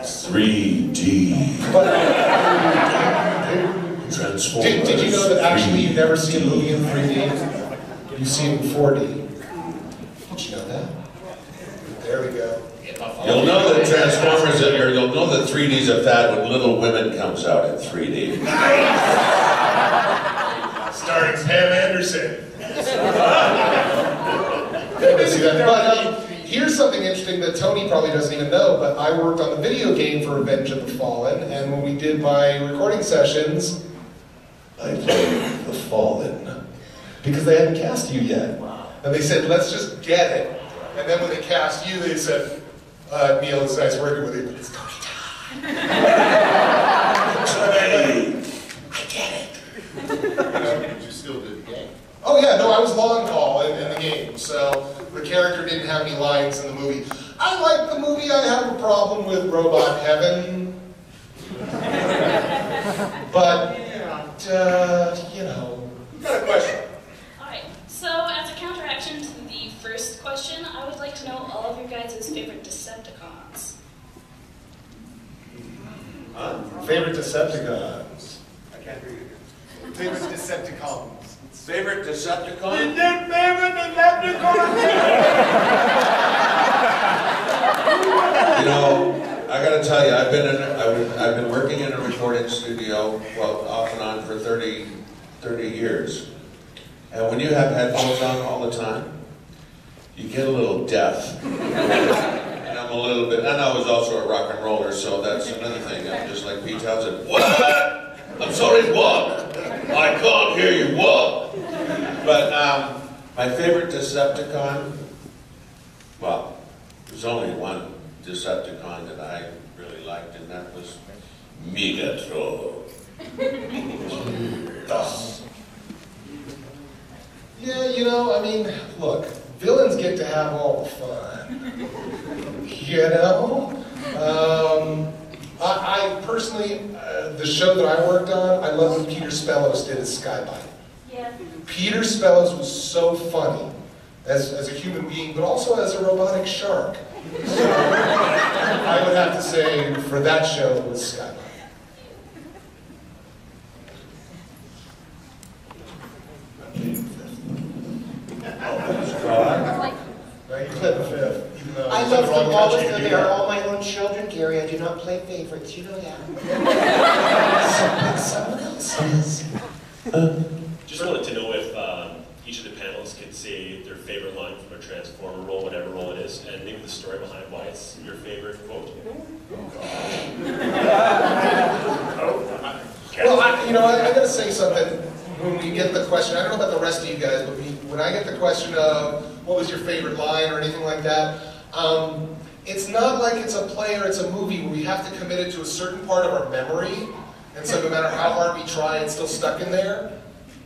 3D. Transformers. Did you know that actually you never see a movie in 3D? You see it in 4D. Did you know that? There we go. You'll know that Transformers, you'll know that 3D's a fad when Little Women comes out in 3D. Starring Pam Anderson. See that? But here's something interesting that Tony probably doesn't even know, but I worked on the video game for Revenge of the Fallen, and when we did my recording sessions, I played The Fallen. Because they hadn't cast you yet. And they said, let's just get it. And then when they cast you, they said, Neil, it's nice working with you, but it's Tony Todd. I get it. But you still did the game. Oh yeah, no, I was long haul in the game, so the character didn't have any lines in the movie. I liked the movie, I have a problem with Robot Heaven. But, you know. Got a question. Alright, so as a counteraction to the first question, I would like to know all of your guys' favorite Decepticons. Favorite Decepticons? I can't hear you. Favorite Decepticons? Favorite Decepticon? You know, I gotta tell you, I've been working in a recording studio, well, off and on for 30 years. And when you have headphones on all the time, you get a little deaf. And I'm a little bit, and I was also a rock and roller, so that's another thing. I'm just like Pete Townsend. What? I'm sorry, what? I can't hear you, what? But my favorite Decepticon, well, there's only one Decepticon that I really liked, and that was Megatron. Yeah, you know, I mean, look, villains get to have all the fun. You know? I personally, the show that I worked on, I love what Peter Spellos did as Skybite. Yeah. Peter Spellos was so funny as a human being, but also as a robotic shark. So I would have to say, for that show, it was Skybite. I love them all because they are all my own children, Gary. I do not play favorites, you know that. Someone else says. Just wanted to know if each of the panelists could say their favorite line from a Transformer role, whatever role it is, and maybe the story behind why it's your favorite quote. Well, I gotta say something. When we get the question, I don't know about the rest of you guys, but when I get the question of what was your favorite line or anything like that, it's not like it's a play or it's a movie where we have to commit it to a certain part of our memory, and so no matter how hard we try, it's still stuck in there.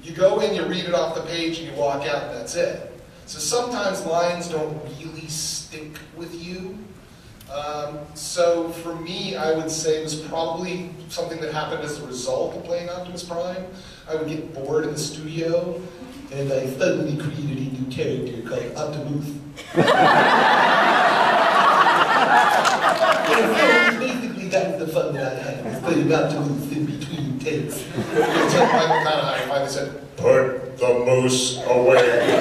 You go in, you read it off the page, and you walk out, and that's it. So sometimes lines don't really stick with you. So for me, I would say it was probably something that happened as a result of playing Optimus Prime. I would get bored in the studio, and I suddenly created a new character called Optimus. And basically, that was the fun that I had, was playing Optimus in between takes. Until Michael Conaghy finally said, "Put the moose away."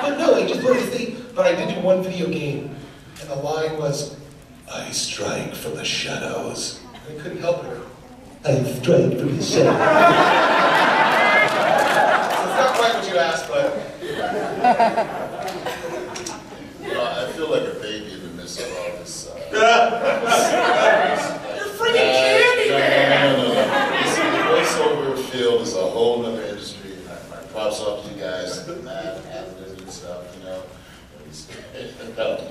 But no, I just wanted to say, but I did do one video game, and the line was, "I strike from the shadows." I couldn't help it. I strike from the shadows. So it's not quite what you asked, but... You know, I feel like a baby in the midst of all this. You're freaking candy, man! No. The voiceover field is a whole other industry. My props off to you guys, Matt, Adlers and stuff, you know.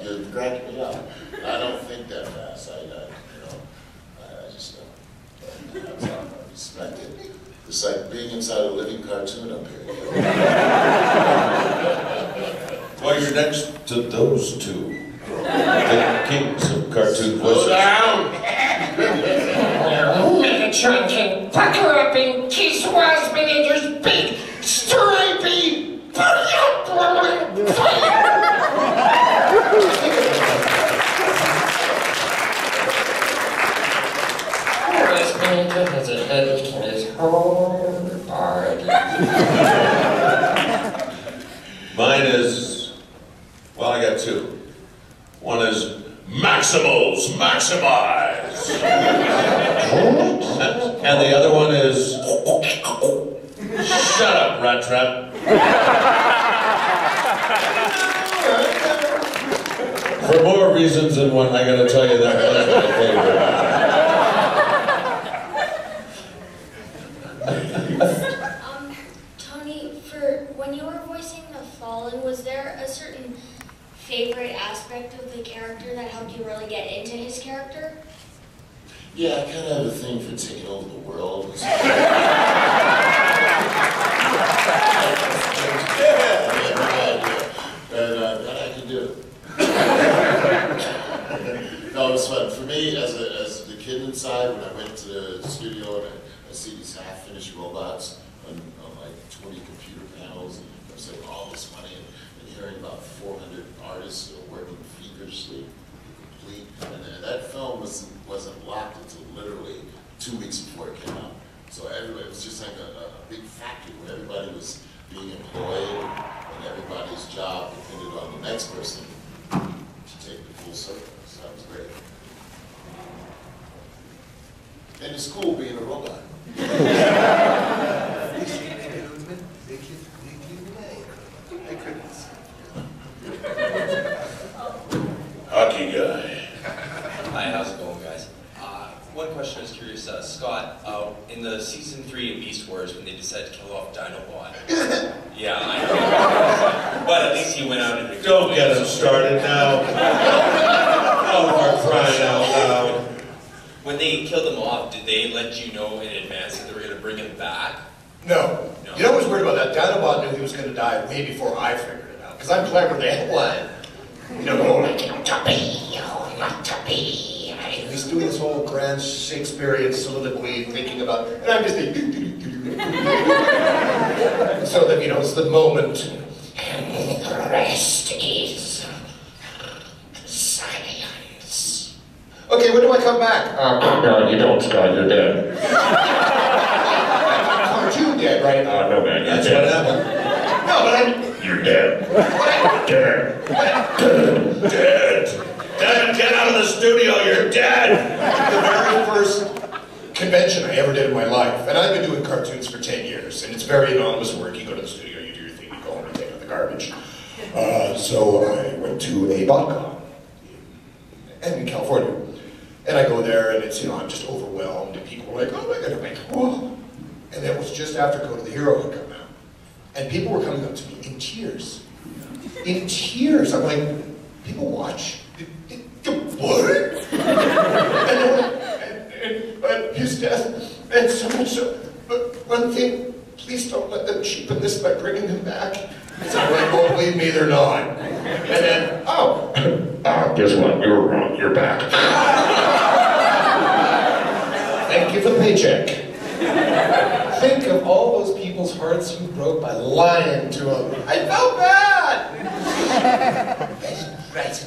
You're cracking me up. I don't think that fast. I just I respect it. It's like being inside a living cartoon up here. Well, you're next to those two. The kings of cartoon voices. Slow down! Megatron can pucker up and kiss Wasmanager's big, stripy, Mine is, well, I got two. One is Maximals Maximize. And the other one is shut up, Rattrap. For more reasons than one, I gotta tell you that was my favorite. Tony, for when you were voicing the Fallen, was there a certain favorite aspect of the character that helped you really get into his character? Yeah, I kind of have a thing for taking over the world. Yeah, and that I can do. No, it was fun. For me, as the kid inside, when I went to the studio and I see these half-finished robots on like 20 computer panels, and I was like, all this money, and hearing about 400 artists working feverishly to complete. And that film wasn't locked until literally 2 weeks before it came out. So everybody, it was just like a big factory where everybody was being employed and everybody's job depended on the next person to take the full circle. So that was great. And it's cool being a robot. Hockey guy. Hi, how's it going, guys? One question I was curious, Scott, in the season 3 of Beast Wars, when they decided to kill off Dinobot, yeah, I know, but at least he went out and... Don't get him started now. Oh, for crying out loud. When they killed him off, did they let you know in advance that they were going to bring him back? No. You know what's weird about that? Dinobot knew he was going to die way before I figured it out. Because I'm clever, the headline. You know, not to be, not to be. He's doing this whole grand Shakespearean soliloquy, thinking about, and I'm just thinking, so that, you know, it's the moment. And the rest is silence. Okay, when do I come back? No, you don't, Scott, you're dead. Aren't you dead, right? No, man, you're That's dead. what happened. No, but I'm... You're dead. Dead. Dead. Dead, get out of the studio, you're dead. The very first convention I ever did in my life, and I've been doing cartoons for 10 years, and it's very anonymous work. You go to the studio, you do your thing, you go home, you take out the garbage. So I went to a BotCon in California, and I go there, and it's, you know, I'm just overwhelmed, and people were like, oh my God, I'm like, whoa. And that was just after Go to the Hero had come out, and people were coming up to me in tears. In tears. I'm like, people watch? What? and his death, and so much so. But one thing, please don't let them cheapen this by bringing him back. Because I'm like, oh, believe me, they're not. And then, oh. Guess what? You were wrong. You're back. Thank you for the paycheck. Think of all those people's hearts you broke by lying to them. I felt bad. Right.